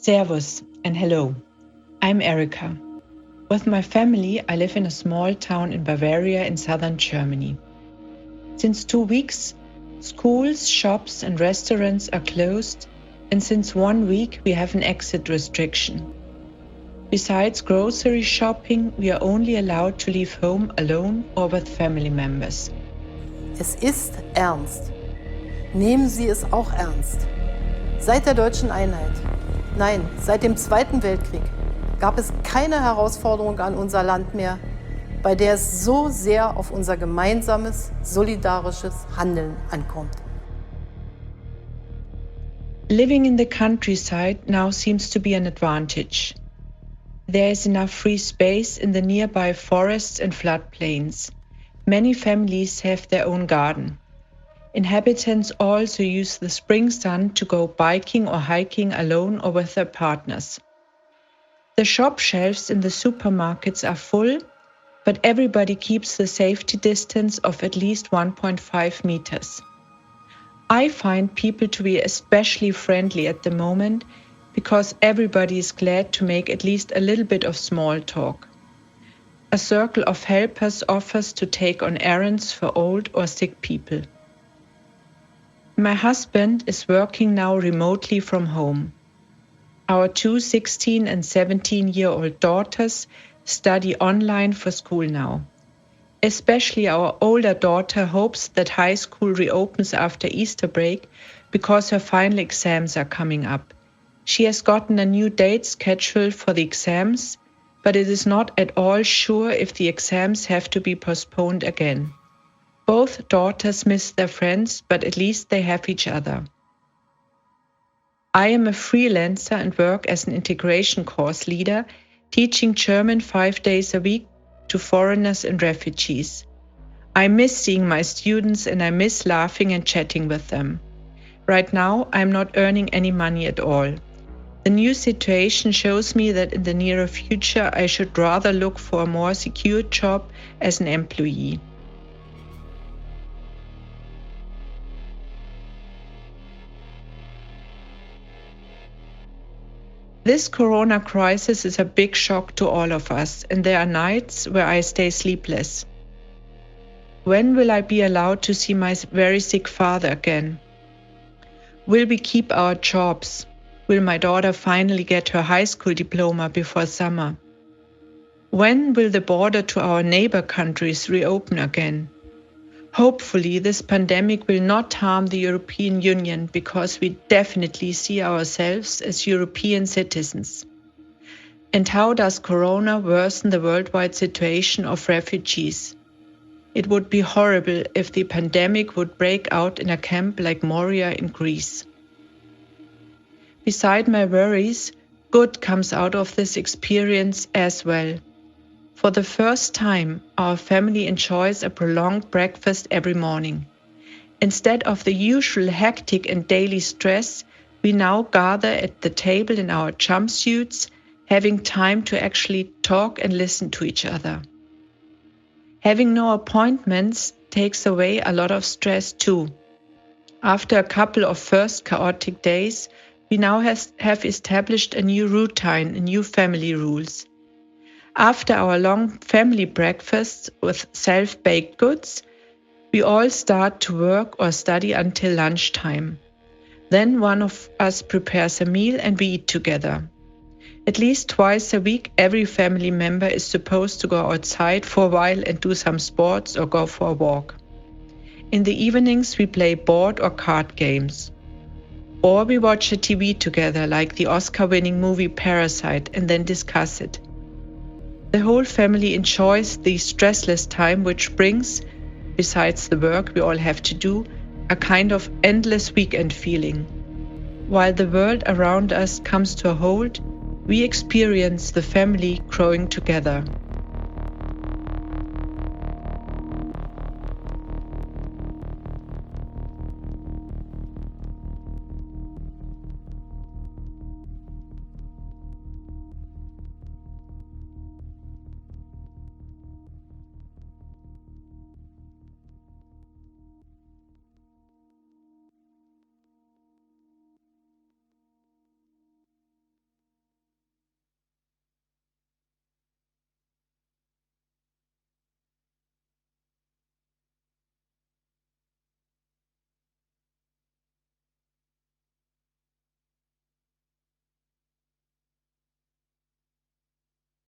Servus and hello. I'm Erika. With my family, I live in a small town in Bavaria in southern Germany. Since 2 weeks, schools, shops and restaurants are closed, and since 1 week we have an exit restriction. Besides grocery shopping, we are only allowed to leave home alone or with family members. Es ist ernst. Nehmen Sie es auch ernst. Seit der deutschen Einheit, nein, seit dem Zweiten Weltkrieg, gab es keine Herausforderung an unser Land mehr, bei der es so sehr auf unser gemeinsames, solidarisches Handeln ankommt. Living in the countryside now seems to be an advantage. There is enough free space in the nearby forests and floodplains. Many families have their own garden. Inhabitants also use the spring sun to go biking or hiking alone or with their partners. The shop shelves in the supermarkets are full, but everybody keeps the safety distance of at least 1.5 meters. I find people to be especially friendly at the moment because everybody is glad to make at least a little bit of small talk. A circle of helpers offers to take on errands for old or sick people. My husband is working now remotely from home. Our two 16 and 17-year-old daughters study online for school now. Especially our older daughter hopes that high school reopens after Easter break because her final exams are coming up. She has gotten a new date schedule for the exams, but it is not at all sure if the exams have to be postponed again. Both daughters miss their friends, but at least they have each other. I am a freelancer and work as an integration course leader, teaching German 5 days a week to foreigners and refugees. I miss seeing my students and I miss laughing and chatting with them. Right now, I'm not earning any money at all. The new situation shows me that in the nearer future, I should rather look for a more secure job as an employee. This corona crisis is a big shock to all of us, and there are nights where I stay sleepless. When will I be allowed to see my very sick father again? Will we keep our jobs? Will my daughter finally get her high school diploma before summer? When will the border to our neighbor countries reopen again? Hopefully, this pandemic will not harm the European Union because we definitely see ourselves as European citizens. And how does Corona worsen the worldwide situation of refugees? It would be horrible if the pandemic would break out in a camp like Moria in Greece. Beside my worries, good comes out of this experience as well. For the first time, our family enjoys a prolonged breakfast every morning. Instead of the usual hectic and daily stress, we now gather at the table in our jumpsuits, having time to actually talk and listen to each other. Having no appointments takes away a lot of stress too. After a couple of first chaotic days, we now have established a new routine and new family rules. After our long family breakfasts with self-baked goods, we all start to work or study until lunchtime. Then one of us prepares a meal and we eat together. At least twice a week, every family member is supposed to go outside for a while and do some sports or go for a walk. In the evenings, we play board or card games. Or we watch a TV together, like the Oscar-winning movie Parasite, and then discuss it. The whole family enjoys the stressless time, which brings, besides the work we all have to do, a kind of endless weekend feeling. While the world around us comes to a halt, we experience the family growing together.